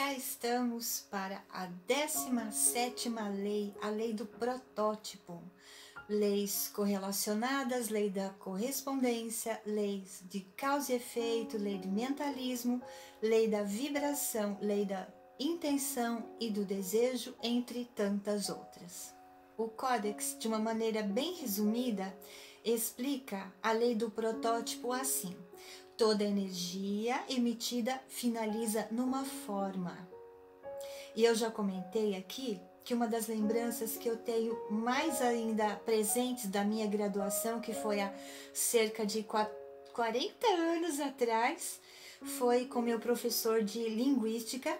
já estamos para a 17ª lei, a lei do protótipo. Leis correlacionadas, lei da correspondência, leis de causa e efeito, lei do mentalismo, lei da vibração, lei da intenção e do desejo, entre tantas outras. O Códex, de uma maneira bem resumida, explica a lei do protótipo assim: toda energia emitida finaliza numa forma. E eu já comentei aqui que uma das lembranças que eu tenho mais ainda presentes da minha graduação, que foi há cerca de 40 anos atrás, foi com meu professor de linguística.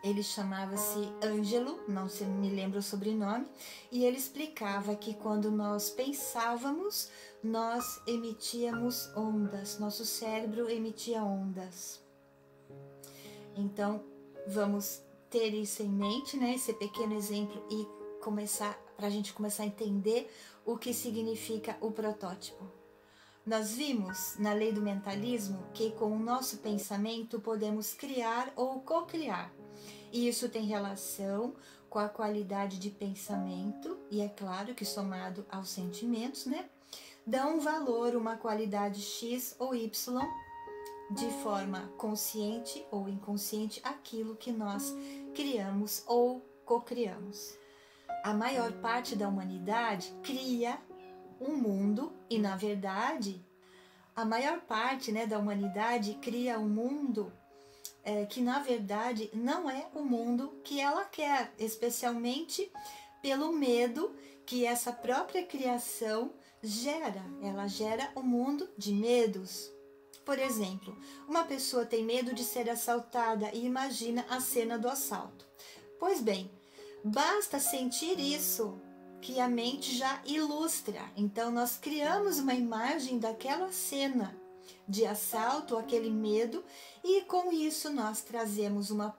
Ele chamava-se Ângelo, não se me lembra o sobrenome, e ele explicava que quando nós pensávamos, nós emitíamos ondas, nosso cérebro emitia ondas. Então, vamos ter isso em mente, né? Esse pequeno exemplo e para a gente começar a entender o que significa o protótipo. Nós vimos na lei do mentalismo que com o nosso pensamento podemos criar ou co-criar. E isso tem relação com a qualidade de pensamento, e é claro que somado aos sentimentos, né? Dá um valor, uma qualidade X ou Y, de forma consciente ou inconsciente, aquilo que nós criamos ou co-criamos. A maior parte da humanidade cria um mundo e, na verdade, a maior parte, né, da humanidade cria um mundo que, na verdade, não é o mundo que ela quer, especialmente pelo medo que essa própria criação gera. Ela gera um mundo de medos. Por exemplo, uma pessoa tem medo de ser assaltada e imagina a cena do assalto. Pois bem, basta sentir isso que a mente já ilustra. Então nós criamos uma imagem daquela cena de assalto, aquele medo, e com isso nós trazemos uma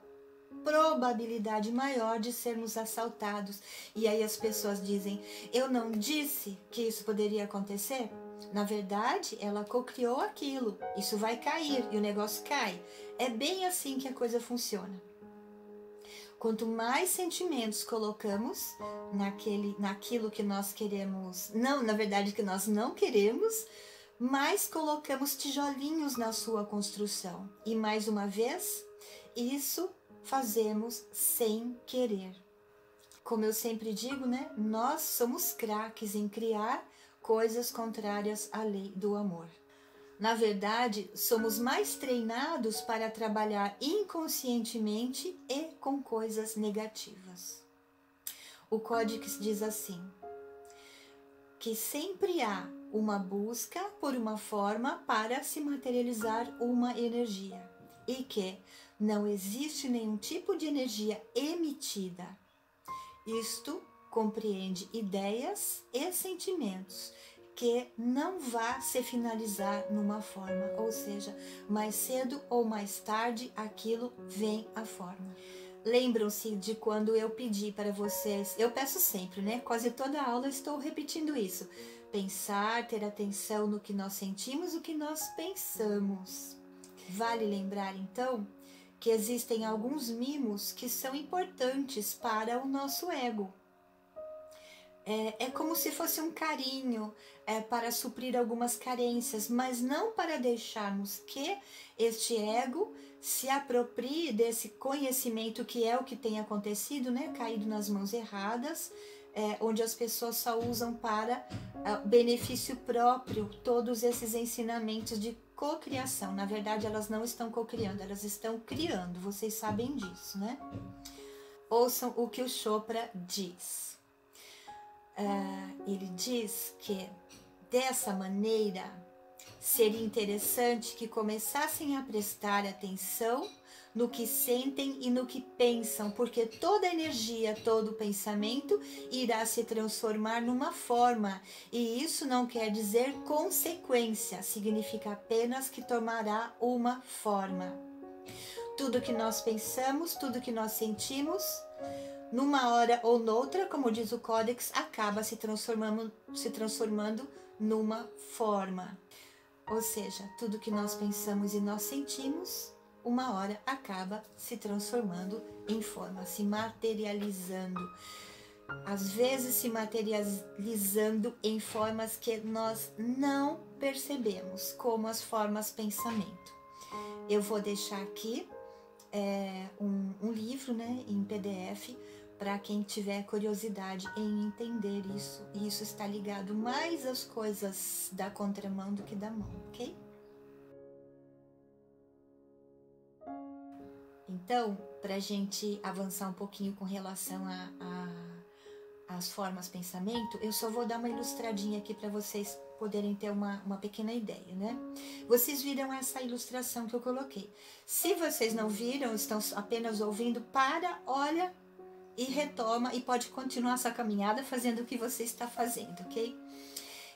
probabilidade maior de sermos assaltados. E aí as pessoas dizem: eu não disse que isso poderia acontecer? Na verdade, ela cocriou aquilo. Isso vai cair e o negócio cai. É bem assim que a coisa funciona. Quanto mais sentimentos colocamos naquilo que nós queremos, não, na verdade, que nós não queremos, mais colocamos tijolinhos na sua construção. E mais uma vez, isso fazemos sem querer. Como eu sempre digo, né? Nós somos craques em criar coisas contrárias à lei do amor. Na verdade, somos mais treinados para trabalhar inconscientemente e com coisas negativas. O Códex diz assim: que sempre há uma busca por uma forma para se materializar uma energia e que não existe nenhum tipo de energia emitida. Isto compreende ideias e sentimentos que não vá se finalizar numa forma, ou seja, mais cedo ou mais tarde aquilo vem à forma. Lembram-se de quando eu pedi para vocês, eu peço sempre, né? Quase toda aula estou repetindo isso. Pensar, ter atenção no que nós sentimos, o que nós pensamos. Vale lembrar então que existem alguns mimos que são importantes para o nosso ego. É como se fosse um carinho para suprir algumas carências, mas não para deixarmos que este ego se aproprie desse conhecimento que é o que tem acontecido, né? Caído nas mãos erradas, onde as pessoas só usam para benefício próprio todos esses ensinamentos de cocriação. Na verdade, elas não estão cocriando, elas estão criando, vocês sabem disso, né? Ouçam o que o Chopra diz. Ele diz que dessa maneira seria interessante que começassem a prestar atenção no que sentem e no que pensam, porque toda energia, todo pensamento irá se transformar numa forma, e isso não quer dizer consequência, significa apenas que tomará uma forma. Tudo que nós pensamos, tudo que nós sentimos, numa hora ou noutra, como diz o Códex, acaba se transformando numa forma. Ou seja, tudo que nós pensamos e nós sentimos uma hora acaba se transformando em forma, se materializando. Às vezes se materializando em formas que nós não percebemos, como as formas pensamento. Eu vou deixar aqui um livro, né, em PDF, para quem tiver curiosidade em entender isso. E isso está ligado mais às coisas da contramão do que da mão, ok? Então, para a gente avançar um pouquinho com relação às formas pensamento, eu só vou dar uma ilustradinha aqui para vocês poderem ter uma pequena ideia, né? Vocês viram essa ilustração que eu coloquei. Se vocês não viram, estão apenas ouvindo, olha e retoma e pode continuar essa caminhada fazendo o que você está fazendo, ok?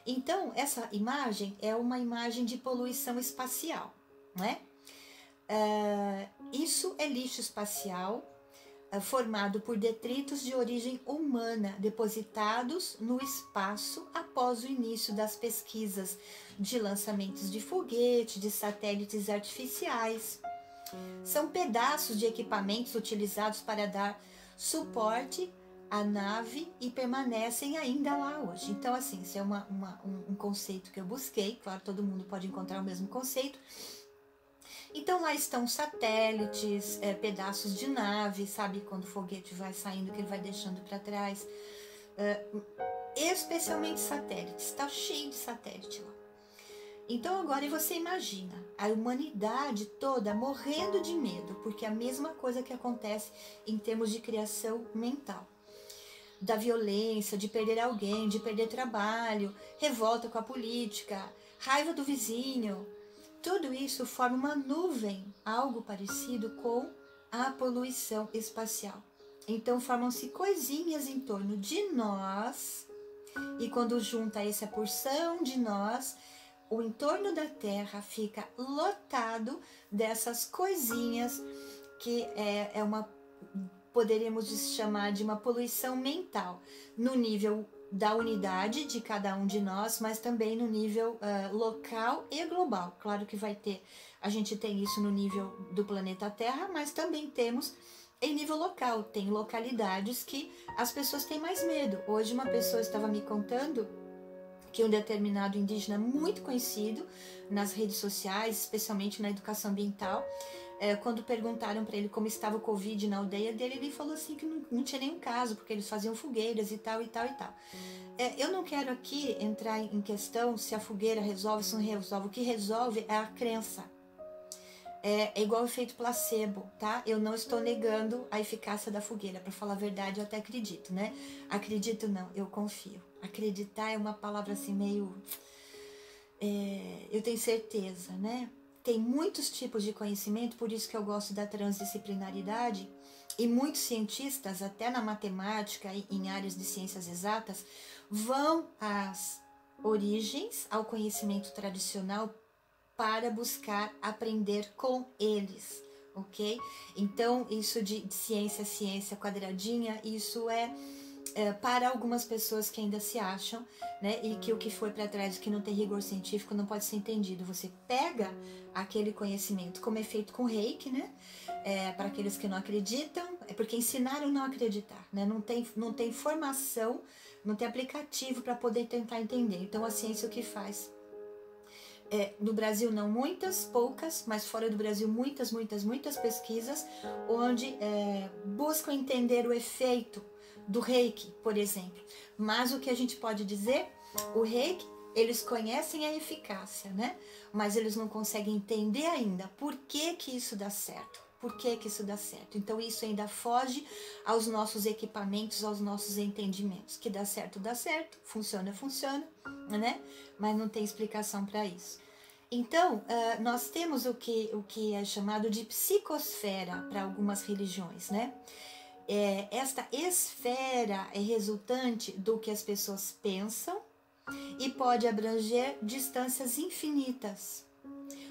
Então, essa imagem é uma imagem de poluição espacial, né? Isso é lixo espacial formado por detritos de origem humana depositados no espaço após o início das pesquisas de lançamentos de foguete, de satélites artificiais. São pedaços de equipamentos utilizados para dar suporte à nave e permanecem ainda lá hoje. Então, assim, isso é um conceito que eu busquei. Claro, todo mundo pode encontrar o mesmo conceito. Então lá estão satélites, pedaços de nave, sabe quando o foguete vai saindo, que ele vai deixando para trás, especialmente satélites, está cheio de satélite lá. Então agora você imagina a humanidade toda morrendo de medo, porque é a mesma coisa que acontece em termos de criação mental. Da violência, de perder alguém, de perder trabalho, revolta com a política, raiva do vizinho. Tudo isso forma uma nuvem, algo parecido com a poluição espacial. Então formam-se coisinhas em torno de nós, e quando junta essa porção de nós, o entorno da Terra fica lotado dessas coisinhas que poderíamos chamar de uma poluição mental, no nível da unidade de cada um de nós, mas também no nível local e global. Claro que a gente tem isso no nível do planeta Terra, mas também temos em nível local. Tem localidades que as pessoas têm mais medo. Hoje uma pessoa estava me contando que um determinado indígena muito conhecido nas redes sociais, especialmente na educação ambiental, quando perguntaram para ele como estava o Covid na aldeia dele, ele falou assim que não tinha nenhum caso, porque eles faziam fogueiras e tal, e tal, e tal. Eu não quero aqui entrar em questão se a fogueira resolve, se não resolve. O que resolve é a crença. É igual o efeito placebo, tá? Eu não estou negando a eficácia da fogueira. Para falar a verdade, eu até acredito, né? Acredito não, eu confio. Acreditar é uma palavra assim meio... eu tenho certeza, né? Tem muitos tipos de conhecimento, por isso que eu gosto da transdisciplinaridade, e muitos cientistas, até na matemática e em áreas de ciências exatas, vão às origens, ao conhecimento tradicional, para buscar aprender com eles, ok? Então, isso de ciência quadradinha, isso para algumas pessoas que ainda se acham, né, e que o que foi para trás, que não tem rigor científico, não pode ser entendido. Você pega aquele conhecimento, como é feito com Reiki, né, para aqueles que não acreditam, é porque ensinaram a não acreditar, né, não tem formação, não tem aplicativo para poder tentar entender. Então a ciência o que faz? No Brasil não muitas, poucas, mas fora do Brasil muitas pesquisas onde buscam entender o efeito do Reiki, por exemplo. Mas o que a gente pode dizer, o Reiki, eles conhecem a eficácia, né? Mas eles não conseguem entender ainda por que isso dá certo. Por que isso dá certo? Então isso ainda foge aos nossos equipamentos, aos nossos entendimentos. Que dá certo, funciona, né? Mas não tem explicação para isso. Então, nós temos o que é chamado de psicosfera para algumas religiões, né? Esta esfera é resultante do que as pessoas pensam e pode abranger distâncias infinitas.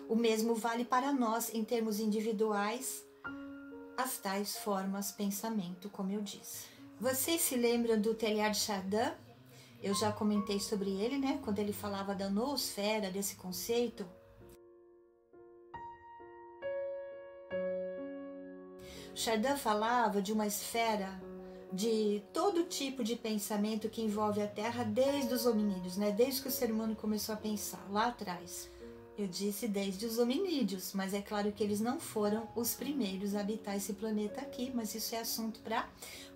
O mesmo vale para nós em termos individuais, as tais formas pensamento, como eu disse. Vocês se lembram do Teilhard de Chardin? Eu já comentei sobre ele, né? Quando ele falava da noosfera, desse conceito. Chardin falava de uma esfera de todo tipo de pensamento que envolve a Terra desde os hominídeos, né? Desde que o ser humano começou a pensar, lá atrás. Eu disse desde os hominídeos, mas é claro que eles não foram os primeiros a habitar esse planeta aqui, mas isso é assunto para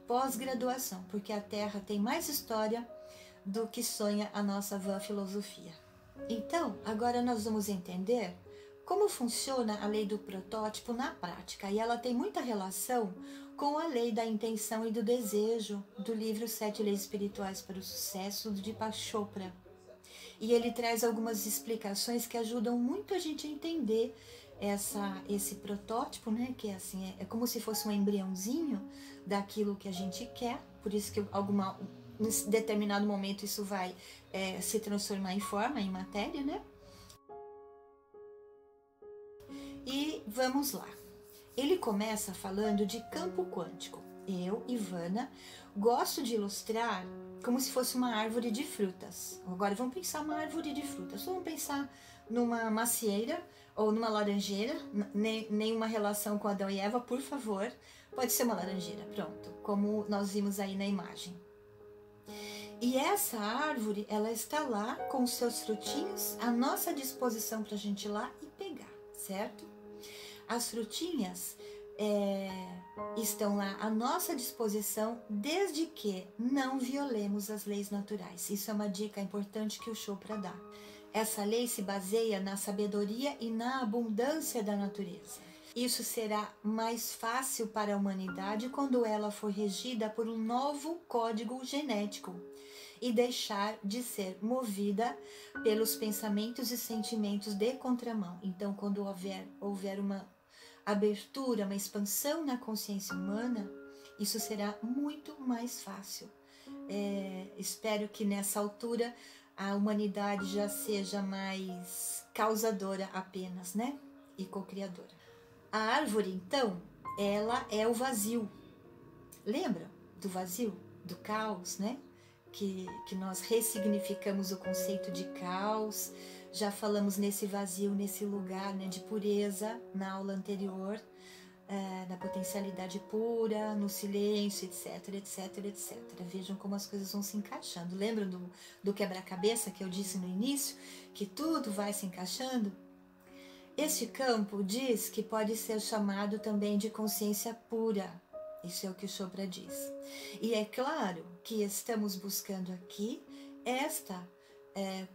pós-graduação, porque a Terra tem mais história do que sonha a nossa vã filosofia. Então, agora nós vamos entender como funciona a lei do protótipo na prática, e ela tem muita relação com a lei da intenção e do desejo do livro Sete Leis Espirituais para o Sucesso, de Deepak Chopra. E ele traz algumas explicações que ajudam muito a gente a entender esse protótipo, né? Que é assim, é como se fosse um embriãozinho daquilo que a gente quer, por isso que em determinado momento isso vai se transformar em forma, em matéria, né? E vamos lá. Ele começa falando de campo quântico. Eu, Ivana, gosto de ilustrar como se fosse uma árvore de frutas. Agora vamos pensar uma árvore de frutas. Vamos pensar numa macieira ou numa laranjeira. Nenhuma relação com Adão e Eva, por favor. Pode ser uma laranjeira, pronto. Como nós vimos aí na imagem. E essa árvore, ela está lá com os seus frutinhos à nossa disposição para a gente ir lá e pegar, certo? As frutinhas estão lá à nossa disposição desde que não violemos as leis naturais. Isso é uma dica importante que o Chopra dá. Essa lei se baseia na sabedoria e na abundância da natureza. Isso será mais fácil para a humanidade quando ela for regida por um novo código genético e deixar de ser movida pelos pensamentos e sentimentos de contramão. Então, quando houver uma abertura, uma expansão na consciência humana, isso será muito mais fácil. Espero que nessa altura a humanidade já seja mais causadora apenas, né? E co-criadora. A árvore, então, ela é o vazio. Lembra do vazio, do caos, né? Que nós ressignificamos o conceito de caos. Já falamos nesse vazio, nesse lugar, né, de pureza na aula anterior, na potencialidade pura, no silêncio, etc, etc, etc. Vejam como as coisas vão se encaixando. Lembram do quebra-cabeça que eu disse no início? Que tudo vai se encaixando? Este campo diz que pode ser chamado também de consciência pura. Isso é o que o Chopra diz. E é claro que estamos buscando aqui esta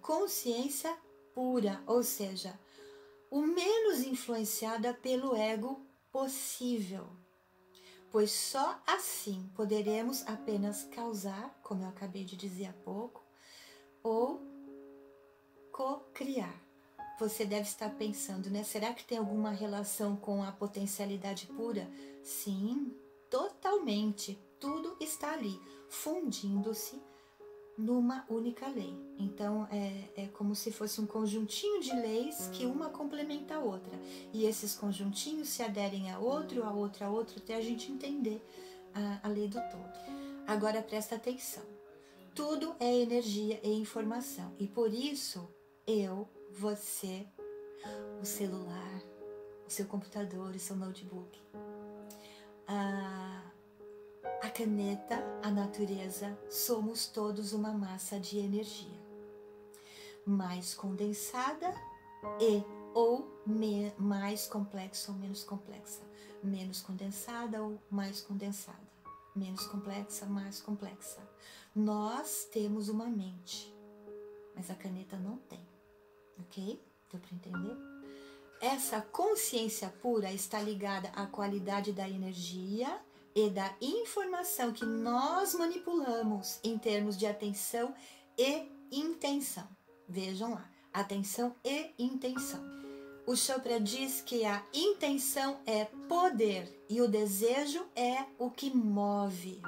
consciência pura, ou seja, o menos influenciada pelo ego possível. Pois só assim poderemos apenas causar, como eu acabei de dizer há pouco, ou co-criar. Você deve estar pensando, né? Será que tem alguma relação com a potencialidade pura? Sim, totalmente. Tudo está ali, fundindo-se numa única lei. Então, é como se fosse um conjuntinho de leis que uma complementa a outra. E esses conjuntinhos se aderem a outro, até a gente entender a lei do todo. Agora, presta atenção. Tudo é energia e informação. E por isso, você, o celular, o seu computador, o seu notebook, a caneta, a natureza, somos todos uma massa de energia, mais condensada ou mais complexa ou menos complexa, menos condensada ou mais condensada, menos complexa, mais complexa. Nós temos uma mente, mas a caneta não tem. Ok? Deu para entender? Essa consciência pura está ligada à qualidade da energia e da informação que nós manipulamos em termos de atenção e intenção. Vejam lá, atenção e intenção. O Chopra diz que a intenção é poder e o desejo é o que move.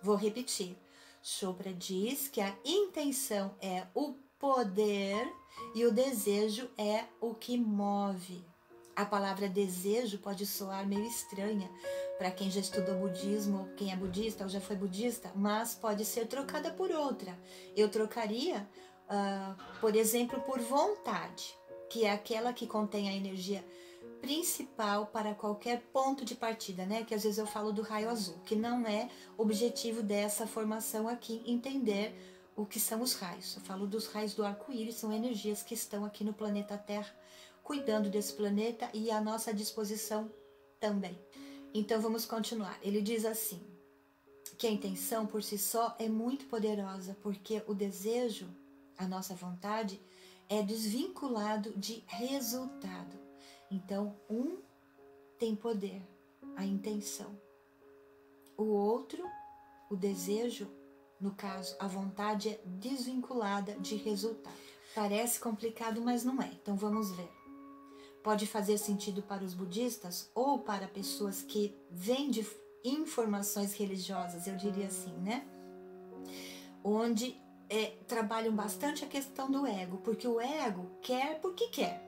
Vou repetir. Chopra diz que a intenção é o poder e o desejo é o que move. A palavra desejo pode soar meio estranha para quem já estudou budismo, ou quem é budista ou já foi budista, mas pode ser trocada por outra. Eu trocaria, por exemplo, por vontade, que é aquela que contém a energia principal para qualquer ponto de partida, né? Que às vezes eu falo do raio azul, que não é objetivo dessa formação aqui entender o que são os raios. Eu falo dos raios do arco-íris, são energias que estão aqui no planeta Terra, cuidando desse planeta e à nossa disposição também. Então vamos continuar. Ele diz assim, que a intenção por si só é muito poderosa, porque o desejo, a nossa vontade, é desvinculado de resultado. Então, um tem poder, a intenção. O outro, o desejo, no caso, a vontade é desvinculada de resultado. Parece complicado, mas não é. Então, vamos ver. Pode fazer sentido para os budistas ou para pessoas que vêm de informações religiosas, eu diria assim, né? Onde trabalham bastante a questão do ego, porque o ego quer porque quer.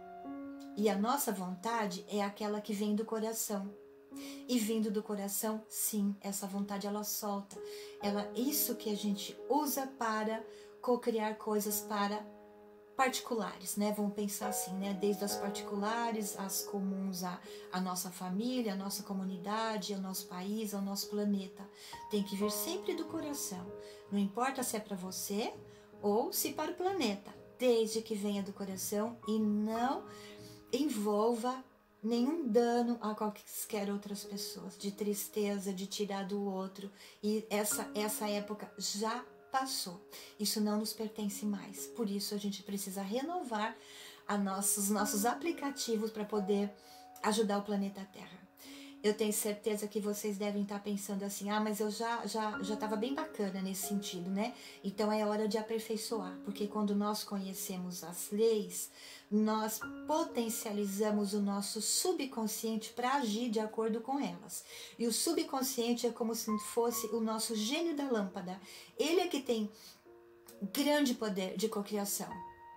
E a nossa vontade é aquela que vem do coração. E vindo do coração, sim, essa vontade ela solta. Isso que a gente usa para co-criar coisas para particulares, né? Vamos pensar assim, né? Desde as particulares, as comuns à nossa família, à nossa comunidade, ao nosso país, ao nosso planeta. Tem que vir sempre do coração. Não importa se é para você ou se para o planeta, desde que venha do coração e não envolva nenhum dano a quaisquer outras pessoas, de tristeza, de tirar do outro. E essa época já passou. Isso não nos pertence mais. Por isso a gente precisa renovar os nossos aplicativos para poder ajudar o planeta Terra. Eu tenho certeza que vocês devem estar pensando assim, mas eu já estava bem bacana nesse sentido, né? Então é hora de aperfeiçoar, porque quando nós conhecemos as leis, nós potencializamos o nosso subconsciente para agir de acordo com elas. E o subconsciente é como se fosse o nosso gênio da lâmpada. Ele é que tem grande poder de cocriação.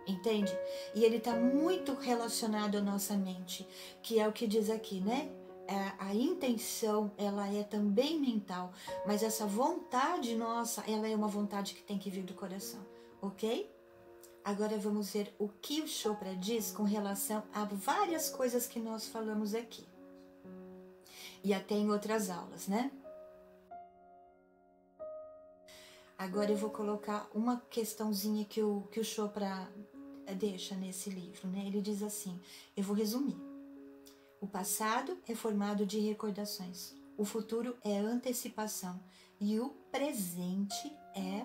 Entende? E ele está muito relacionado à nossa mente, que é o que diz aqui, né? A intenção, ela é também mental, mas essa vontade nossa, ela é uma vontade que tem que vir do coração, ok? Agora vamos ver o que o Chopra diz com relação a várias coisas que nós falamos aqui. E até em outras aulas, né? Agora eu vou colocar uma questãozinha que o Chopra deixa nesse livro, né? Ele diz assim, eu vou resumir. O passado é formado de recordações, o futuro é antecipação e o presente é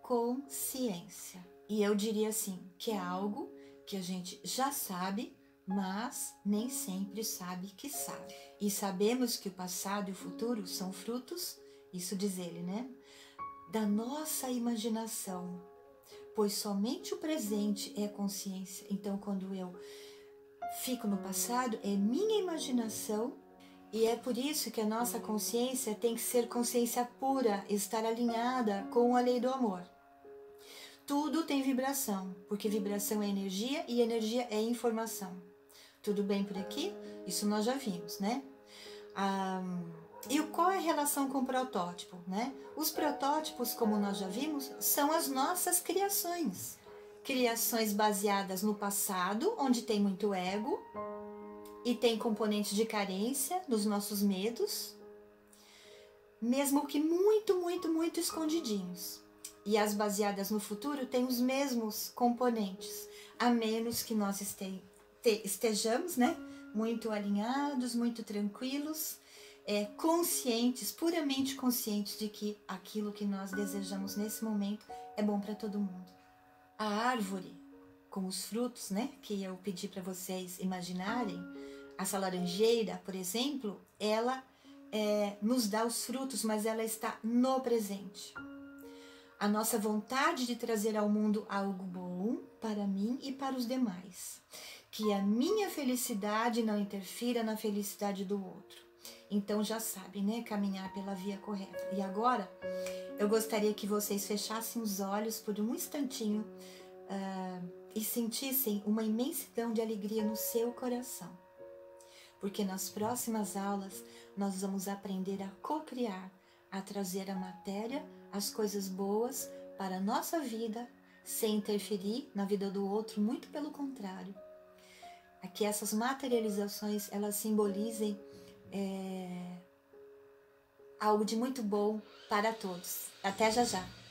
consciência. E eu diria assim, que é algo que a gente já sabe, mas nem sempre sabe que sabe. E sabemos que o passado e o futuro são frutos, isso diz ele, né? Da nossa imaginação, pois somente o presente é consciência. Então, quando eu fico no passado, é minha imaginação, e é por isso que a nossa consciência tem que ser consciência pura, estar alinhada com a lei do amor. Tudo tem vibração, porque vibração é energia e energia é informação. Tudo bem por aqui? Isso nós já vimos, né? E qual é a relação com o protótipo, né? Os protótipos, como nós já vimos, são as nossas criações. Criações baseadas no passado, onde tem muito ego e tem componentes de carência nos nossos medos, mesmo que muito, muito, muito escondidinhos. E as baseadas no futuro têm os mesmos componentes, a menos que nós estejamos, né, muito alinhados, muito tranquilos, conscientes, puramente conscientes de que aquilo que nós desejamos nesse momento é bom para todo mundo. A árvore, com os frutos, né, que eu pedi para vocês imaginarem, essa laranjeira, por exemplo, ela nos dá os frutos, mas ela está no presente. A nossa vontade de trazer ao mundo algo bom para mim e para os demais. Que a minha felicidade não interfira na felicidade do outro. Então já sabem, né? Caminhar pela via correta. E agora, eu gostaria que vocês fechassem os olhos por um instantinho e sentissem uma imensidão de alegria no seu coração. Porque nas próximas aulas, nós vamos aprender a co-criar, a trazer a matéria, as coisas boas para a nossa vida, sem interferir na vida do outro, muito pelo contrário. que essas materializações elas simbolizem algo de muito bom para todos. Até já já!